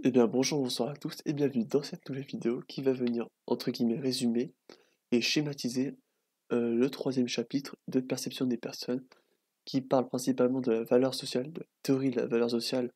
Eh bien bonjour, bonsoir à tous et bienvenue dans cette nouvelle vidéo qui va venir entre guillemets résumer et schématiser le troisième chapitre de Perception des personnes qui parle principalement de la valeur sociale, de la théorie de la valeur sociale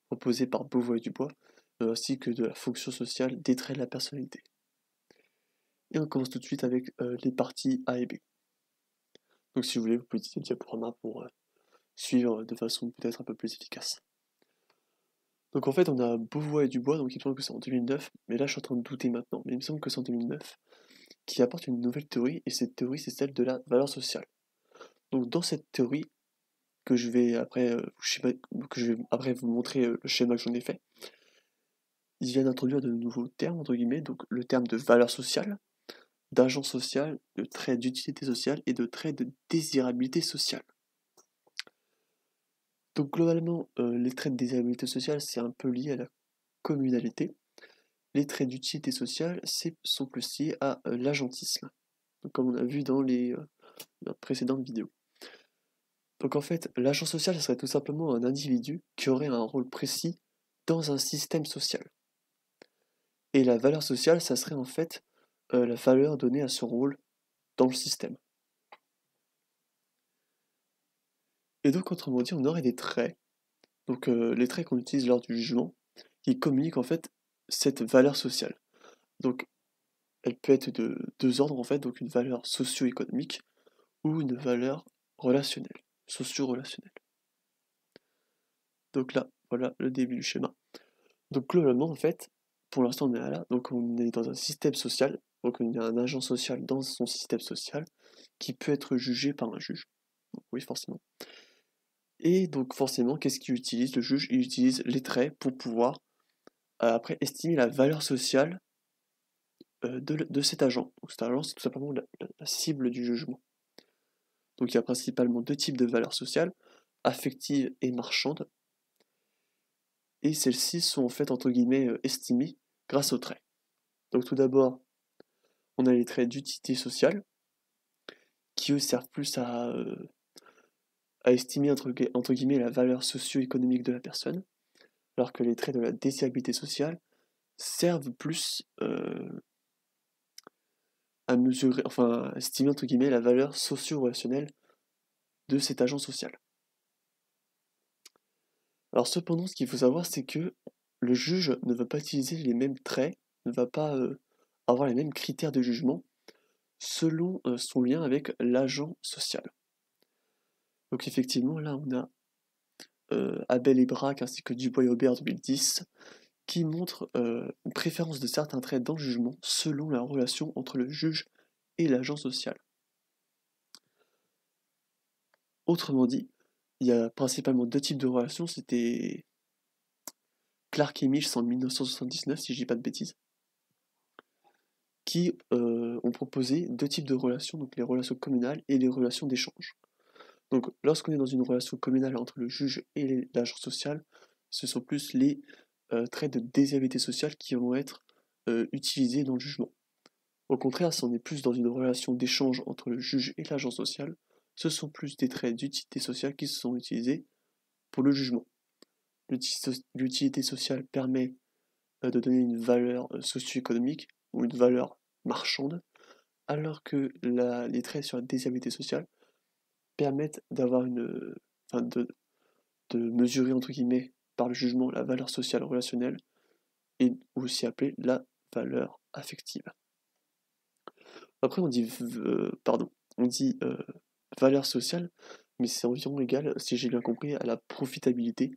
proposée par Beauvoir et Dubois, ainsi que de la fonction sociale des traits de la personnalité. Et on commence tout de suite avec les parties A et B. Donc si vous voulez, vous pouvez utiliser le diaporama pour suivre de façon peut-être un peu plus efficace. Donc en fait, on a Beauvoir et Dubois, donc il me semble que c'est en 2009, mais là je suis en train de douter maintenant, mais il me semble que c'est en 2009, qui apporte une nouvelle théorie, et cette théorie c'est celle de la valeur sociale. Donc dans cette théorie, que je vais après, vous montrer le schéma que j'en ai fait, ils viennent introduire de nouveaux termes, entre guillemets, donc le terme de valeur sociale, d'agent social, de trait d'utilité sociale et de trait de désirabilité sociale. Donc globalement, les traits de désirabilité sociale, c'est un peu lié à la communalité. Les traits d'utilité sociale sont plus liés à l'agentisme, comme on a vu dans les précédentes vidéos. Donc en fait, l'agent social, ce serait tout simplement un individu qui aurait un rôle précis dans un système social. Et la valeur sociale, ça serait en fait la valeur donnée à ce rôle dans le système. Et donc autrement dit, on aurait des traits, donc les traits qu'on utilise lors du jugement, qui communiquent en fait cette valeur sociale. Donc elle peut être de deux ordres en fait, donc une valeur socio-économique ou une valeur relationnelle, socio-relationnelle. Donc là, voilà le début du schéma. Donc globalement, en fait, pour l'instant on est là, donc on est dans un système social, donc il y a un agent social dans son système social qui peut être jugé par un juge. Donc, oui, forcément. Et donc forcément, qu'est-ce qu'il utilise le juge? Il utilise les traits pour pouvoir après estimer la valeur sociale de cet agent. Donc cet agent, c'est tout simplement la cible du jugement. Donc il y a principalement deux types de valeurs sociales, affectives et marchandes. Et celles-ci sont en fait entre guillemets estimées grâce aux traits. Donc tout d'abord, on a les traits d'utilité sociale, qui eux servent plus à estimer entre guillemets la valeur socio-économique de la personne, alors que les traits de la désirabilité sociale servent plus à mesurer, enfin à estimer entre guillemets la valeur socio-relationnelle de cet agent social. Alors cependant, ce qu'il faut savoir, c'est que le juge ne va pas utiliser les mêmes traits, ne va pas avoir les mêmes critères de jugement selon son lien avec l'agent social. Donc effectivement, là on a Abel et Braque ainsi que Dubois et Aubert en 2010 qui montrent une préférence de certains traits dans le jugement selon la relation entre le juge et l'agent social. Autrement dit, il y a principalement deux types de relations, c'était Clark et Mills en 1979, si je dis pas de bêtises, qui ont proposé deux types de relations, donc les relations communales et les relations d'échange. Donc lorsqu'on est dans une relation communale entre le juge et l'agent social, ce sont plus les traits de désirabilité sociale qui vont être utilisés dans le jugement. Au contraire, si on est plus dans une relation d'échange entre le juge et l'agent social, ce sont plus des traits d'utilité sociale qui sont utilisés pour le jugement. L'utilité sociale permet de donner une valeur socio-économique ou une valeur marchande, alors que les traits sur la désirabilité sociale permettent d'avoir enfin de mesurer entre guillemets par le jugement la valeur sociale relationnelle et aussi appelée la valeur affective. Après on dit valeur sociale, mais c'est environ égal, si j'ai bien compris, à la profitabilité.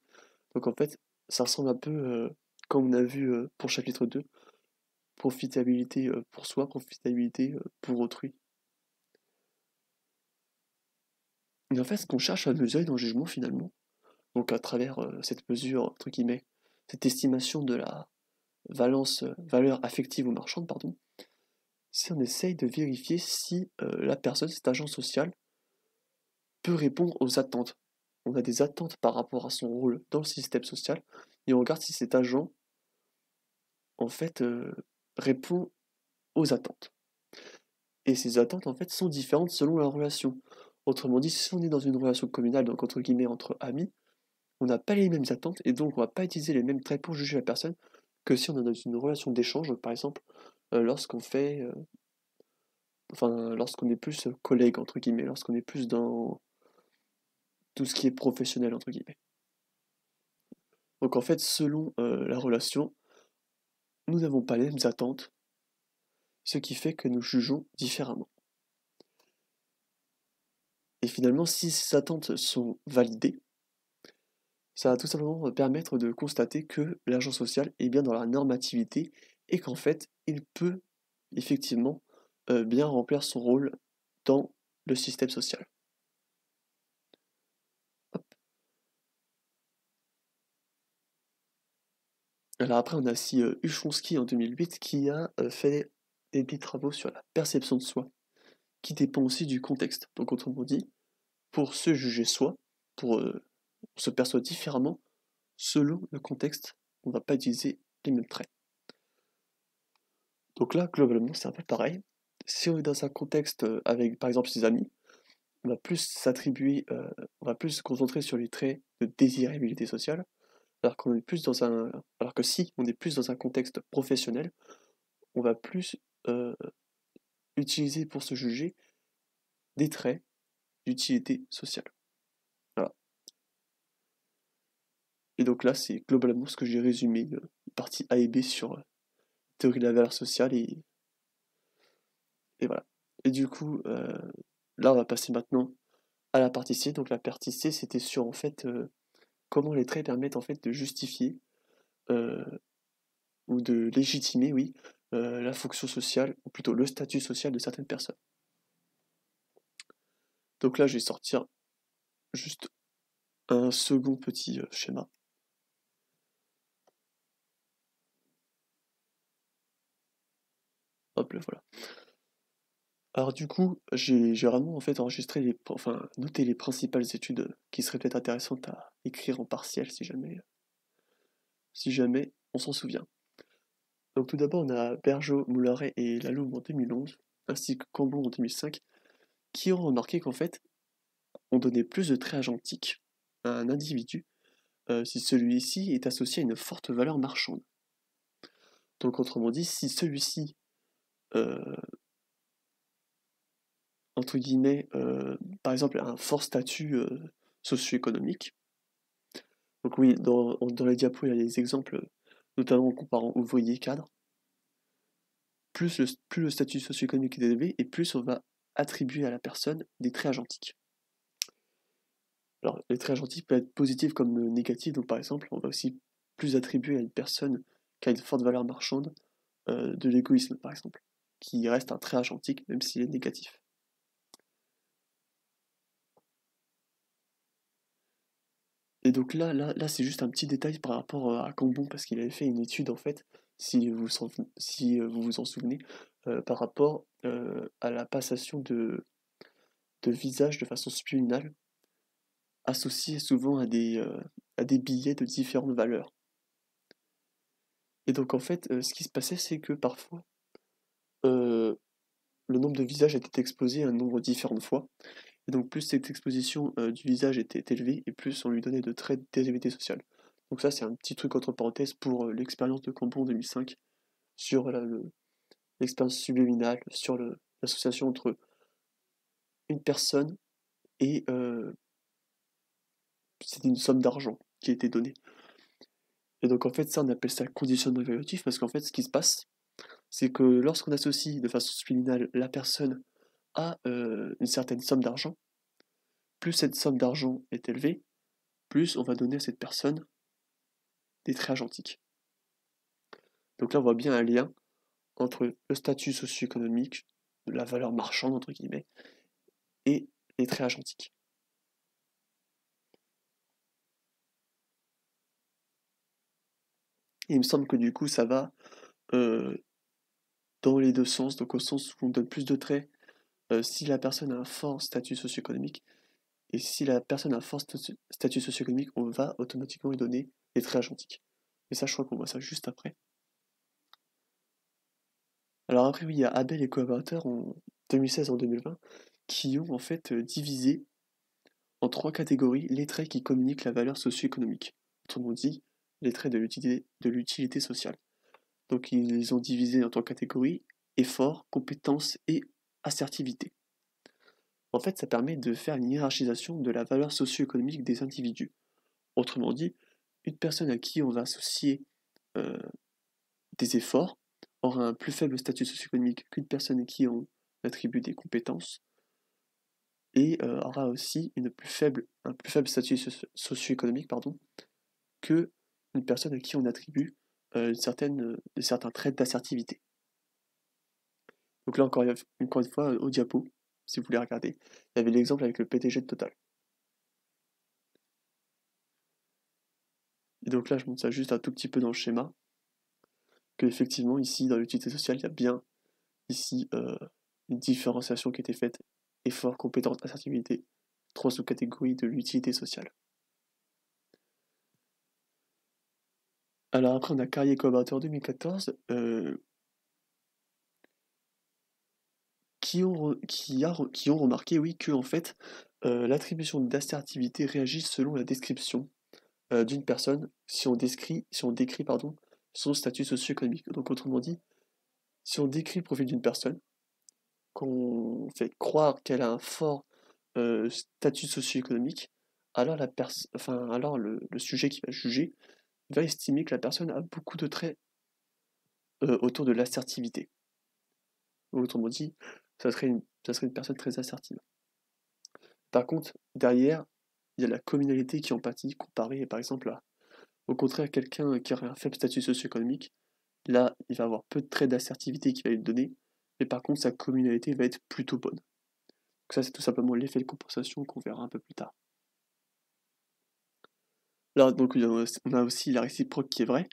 Donc en fait, ça ressemble un peu, comme on a vu pour chapitre 2, profitabilité pour soi, profitabilité pour autrui. Et en fait, ce qu'on cherche à mesurer dans le jugement finalement, donc à travers cette mesure, entre guillemets, cette estimation de la valeur affective ou marchande, pardon, c'est on essaye de vérifier si la personne, cet agent social, peut répondre aux attentes. On a des attentes par rapport à son rôle dans le système social, et on regarde si cet agent, en fait, répond aux attentes. Et ces attentes, en fait, sont différentes selon la relation. Autrement dit, si on est dans une relation communale, donc entre guillemets entre amis, on n'a pas les mêmes attentes et donc on va pas utiliser les mêmes traits pour juger la personne que si on est dans une relation d'échange, donc par exemple, lorsqu'on fait, lorsqu'on est plus collègue entre guillemets, lorsqu'on est plus dans tout ce qui est professionnel entre guillemets. Donc en fait, selon la relation, nous n'avons pas les mêmes attentes, ce qui fait que nous jugeons différemment. Et finalement, si ces attentes sont validées, ça va tout simplement permettre de constater que l'agent social est bien dans la normativité et qu'en fait, il peut effectivement bien remplir son rôle dans le système social. Hop. Alors après, on a aussi Uchonsky en 2008 qui a fait des travaux sur la perception de soi, qui dépend aussi du contexte. Donc autrement dit, pour se juger soi, pour se perçoit différemment selon le contexte, on ne va pas utiliser les mêmes traits. Donc là, globalement, c'est un peu pareil. Si on est dans un contexte avec, par exemple, ses amis, on va plus s'attribuer, on va plus se concentrer sur les traits de désirabilité sociale, alors que si on est plus dans un contexte professionnel, on va plus euh, utiliser pour se juger des traits d'utilité sociale. Voilà. Et donc là, c'est globalement ce que j'ai résumé, partie A et B sur théorie de la valeur sociale et voilà. Et du coup, là, on va passer maintenant à la partie C. Donc la partie C, c'était sur en fait comment les traits permettent en fait de justifier euh, ou de légitimer, oui, la fonction sociale, ou plutôt le statut social de certaines personnes. Donc là, je vais sortir juste un second petit schéma. Hop là, voilà. Alors du coup, j'ai vraiment en fait noté les principales études qui seraient peut-être intéressantes à écrire en partiel si jamais on s'en souvient. Donc tout d'abord, on a Bergeau, Moularet et Laloum en 2011, ainsi que Cambon en 2005, qui ont remarqué qu'en fait, on donnait plus de traits agentiques à un individu si celui-ci est associé à une forte valeur marchande. Donc autrement dit, si celui-ci, euh, entre guillemets, par exemple, a un fort statut socio-économique, donc oui, dans les diapos, il y a des exemples, notamment en comparant ouvriers cadres, plus le statut socio-économique est élevé, et plus on va attribuer à la personne des traits agentiques. Alors, les traits agentiques peuvent être positifs comme négatifs, donc par exemple, on va aussi plus attribuer à une personne qui a une forte valeur marchande de l'égoïsme, par exemple, qui reste un trait agentique, même s'il est négatif. Et donc là c'est juste un petit détail par rapport à Cambon, parce qu'il avait fait une étude, en fait, si vous vous en souvenez, par rapport à la passation de visage de façon subliminale, associée souvent à des billets de différentes valeurs. Et donc en fait, ce qui se passait, c'est que parfois, euh, le nombre de visages était exposé un nombre différent de fois. Et donc plus cette exposition du visage était élevée, et plus on lui donnait de traits de dérivité sociale. Donc ça, c'est un petit truc entre parenthèses pour l'expérience de Cambon en 2005 sur l'expérience subliminale, sur l'association entre une personne et c'était une somme d'argent qui a été donnée. Et donc en fait, ça, on appelle ça conditionnement évaluatif, parce qu'en fait, ce qui se passe, c'est que lorsqu'on associe de façon subliminale la personne à une certaine somme d'argent, plus cette somme d'argent est élevée, plus on va donner à cette personne des traits agentiques. Donc là, on voit bien un lien entre le statut socio-économique, la valeur marchande, entre guillemets, et les traits agentiques. Et il me semble que du coup, ça va euh, dans les deux sens, donc au sens où on donne plus de traits si la personne a un fort statut socio-économique, et si la personne a un fort statut socio-économique, on va automatiquement lui donner des traits agentiques. Et ça, je crois qu'on voit ça juste après. Alors après, oui, il y a Abel et collaborateurs en 2016 et en 2020 qui ont en fait divisé en 3 catégories les traits qui communiquent la valeur socio-économique. Autrement dit, les traits de l'utilité sociale. Donc ils les ont divisés en 3 catégories, effort, compétence et assertivité. En fait, ça permet de faire une hiérarchisation de la valeur socio-économique des individus. Autrement dit, une personne à qui on va associer euh, des efforts aura un plus faible statut socio-économique qu'une personne à qui on attribue des compétences et aura aussi un plus faible statut socio-économique que une personne à qui on attribue certains traits d'assertivité. Donc là encore une fois au diapo, si vous voulez regarder, il y avait l'exemple avec le PDG de Total. Et donc là je montre ça juste un tout petit peu dans le schéma, que effectivement ici dans l'utilité sociale il y a bien ici une différenciation qui a été faite, effort, compétence, assertivité, 3 sous-catégories de l'utilité sociale. Alors après on a Carrier collaborateur 2014 qui ont remarqué oui que en fait l'attribution d'assertivité réagit selon la description d'une personne si on décrit son statut socio-économique. Donc autrement dit, si on décrit le profil d'une personne, qu'on fait croire qu'elle a un fort statut socio-économique, alors le sujet qui va juger va estimer que la personne a beaucoup de traits autour de l'assertivité. Autrement dit, ça serait une personne très assertive. Par contre, derrière, il y a la communalité qui en pâtit, comparée par exemple au contraire quelqu'un qui aurait un faible statut socio-économique. Là, il va avoir peu de traits d'assertivité qui va lui donner, mais par contre sa communalité va être plutôt bonne. Donc ça c'est tout simplement l'effet de compensation qu'on verra un peu plus tard. Là donc on a aussi la réciproque qui est vraie.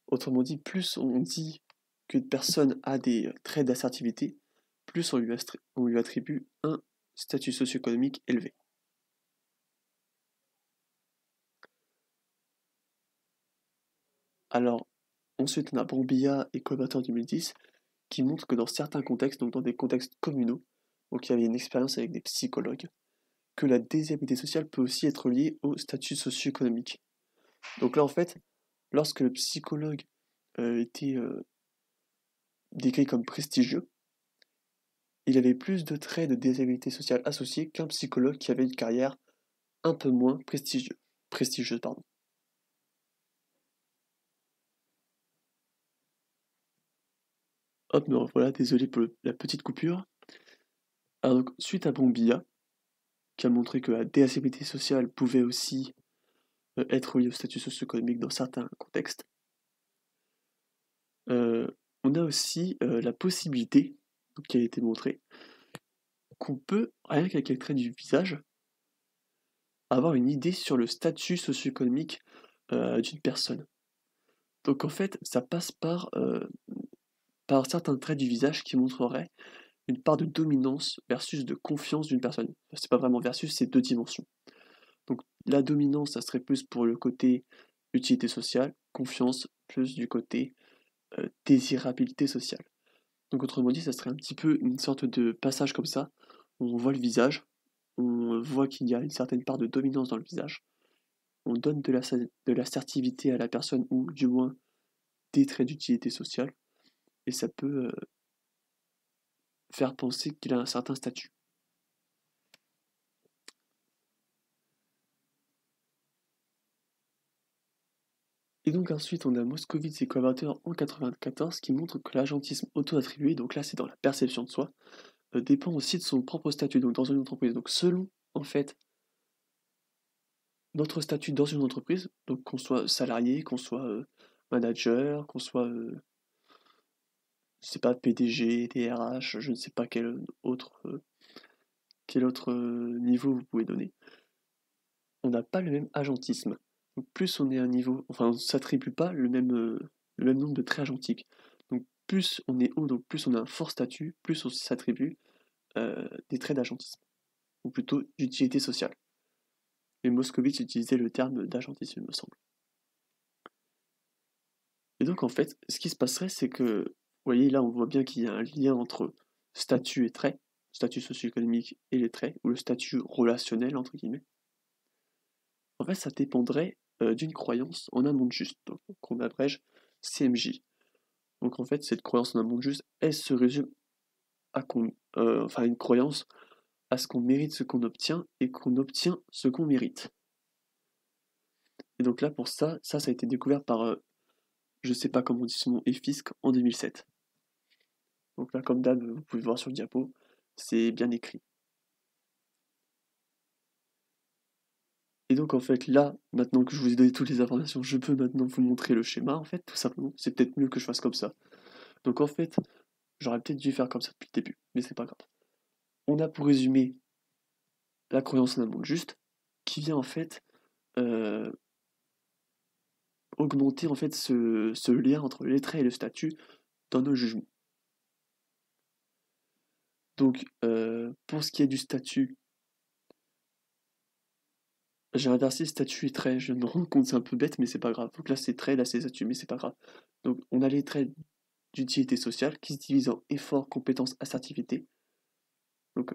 Autrement dit, plus on dit qu'une personne a des traits d'assertivité, plus on lui attribue un statut socio-économique élevé. Alors, ensuite on a Brambilla et Collaborateur 2010 qui montrent que dans certains contextes, donc dans des contextes communaux, donc il y avait une expérience avec des psychologues, que la déségalité sociale peut aussi être liée au statut socio-économique. Donc là en fait, lorsque le psychologue était décrit comme prestigieux, il avait plus de traits de déségalité sociale associés qu'un psychologue qui avait une carrière un peu moins prestigieuse. Hop, me revoilà, désolé pour la petite coupure. Alors donc, suite à Bombilla, qui a montré que la déségalité sociale pouvait aussi être liée au statut socio-économique dans certains contextes, on a aussi la possibilité, qui a été montrée, qu'on peut, rien qu'avec les traits du visage, avoir une idée sur le statut socio-économique d'une personne. Donc en fait, ça passe par certains traits du visage qui montreraient une part de dominance versus de confiance d'une personne. C'est pas vraiment versus, c'est 2 dimensions. Donc la dominance, ça serait plus pour le côté utilité sociale, confiance plus du côté désirabilité sociale. Donc autrement dit, ça serait un petit peu une sorte de passage comme ça, où on voit le visage, on voit qu'il y a une certaine part de dominance dans le visage, on donne de l'assertivité à la personne, ou du moins des traits d'utilité sociale, et ça peut faire penser qu'il a un certain statut. Et donc ensuite, on a Moscovitz et collaborateurs en 1994 qui montrent que l'agentisme auto-attribué, donc là c'est dans la perception de soi, dépend aussi de son propre statut, donc dans une entreprise. Donc selon, en fait, notre statut dans une entreprise, donc qu'on soit salarié, qu'on soit manager, qu'on soit, je sais pas, PDG, DRH, je ne sais pas quel autre niveau vous pouvez donner, on n'a pas le même agentisme. Donc plus on est à un niveau, enfin on ne s'attribue pas le même nombre de traits agentiques. Donc plus on est haut, donc plus on a un fort statut, plus on s'attribue des traits d'agentisme, ou plutôt d'utilité sociale. Et Moscovitz utilisait le terme d'agentisme, il me semble. Et donc en fait, ce qui se passerait, c'est que, vous voyez, là on voit bien qu'il y a un lien entre statut et trait. statut socio-économique et les traits, ou le statut relationnel, entre guillemets, en fait, ça dépendrait d'une croyance en un monde juste, donc, qu'on abrège CMJ. Donc en fait, cette croyance en un monde juste, elle se résume à une croyance à ce qu'on mérite ce qu'on obtient et qu'on obtient ce qu'on mérite. Et donc là, pour ça a été découvert par, je sais pas comment on dit son nom, Efisque en 2007. Donc là, comme d'hab, vous pouvez voir sur le diapo, c'est bien écrit. Et donc en fait là, maintenant que je vous ai donné toutes les informations, je peux maintenant vous montrer le schéma en fait, tout simplement. C'est peut-être mieux que je fasse comme ça. Donc en fait, j'aurais peut-être dû faire comme ça depuis le début, mais c'est pas grave. On a pour résumer la croyance en un monde juste, qui vient en fait euh, augmenter en fait ce lien entre les traits et le statut dans nos jugements. Donc pour ce qui est du statut, j'ai inversé statut et trait, je me rends compte, c'est un peu bête, mais c'est pas grave. Donc là c'est trait, là c'est statut, mais c'est pas grave. Donc on a les traits d'utilité sociale qui se divisent en effort, compétence, assertivité. Donc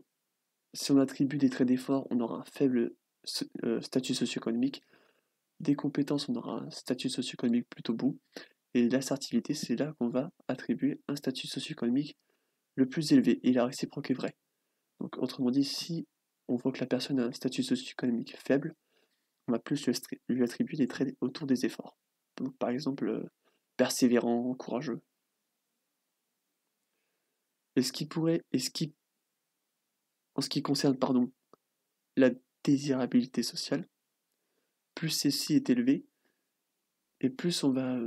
si on attribue des traits d'effort, on aura un faible statut socio-économique. Des compétences, on aura un statut socio-économique plutôt bon. Et l'assertivité, c'est là qu'on va attribuer un statut socio-économique le plus élevé. Et la réciproque est vraie. Donc autrement dit, si on voit que la personne a un statut socio-économique faible, on va plus lui attribuer des traits autour des efforts. Donc par exemple, persévérant, courageux. En ce qui concerne, la désirabilité sociale, plus celle-ci est élevée, et plus on va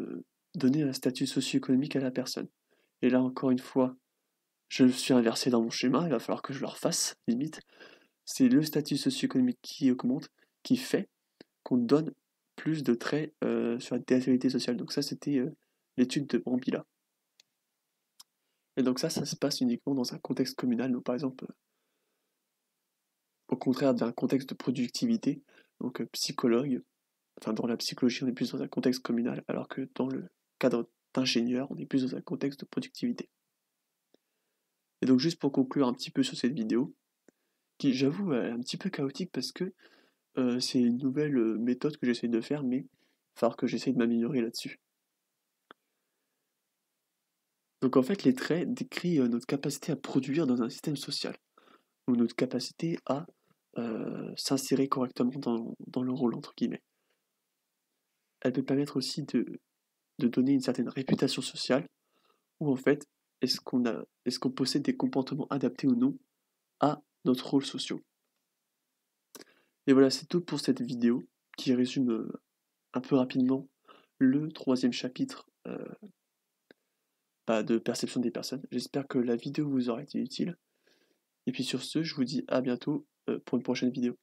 donner un statut socio-économique à la personne. Et là, encore une fois, je me suis inversé dans mon schéma, il va falloir que je le refasse, limite. C'est le statut socio-économique qui augmente, qui fait qu'on donne plus de traits sur la désirabilité sociale. Donc ça, c'était l'étude de Brambilla. Et donc ça se passe uniquement dans un contexte communal. Donc par exemple, au contraire d'un contexte de productivité, donc psychologue, enfin dans la psychologie, on est plus dans un contexte communal, alors que dans le cadre d'ingénieur, on est plus dans un contexte de productivité. Et donc juste pour conclure un petit peu sur cette vidéo, qui j'avoue est un petit peu chaotique parce que c'est une nouvelle méthode que j'essaie de faire, mais il va falloir que j'essaie de m'améliorer là-dessus. Donc en fait, les traits décrivent notre capacité à produire dans un système social, ou notre capacité à s'insérer correctement dans le rôle, entre guillemets. Elle peut permettre aussi de donner une certaine réputation sociale, ou en fait, est-ce qu'on possède des comportements adaptés ou non à notre rôle social. Et voilà, c'est tout pour cette vidéo, qui résume un peu rapidement le troisième chapitre de perception des personnes. J'espère que la vidéo vous aura été utile. Et puis sur ce, je vous dis à bientôt pour une prochaine vidéo.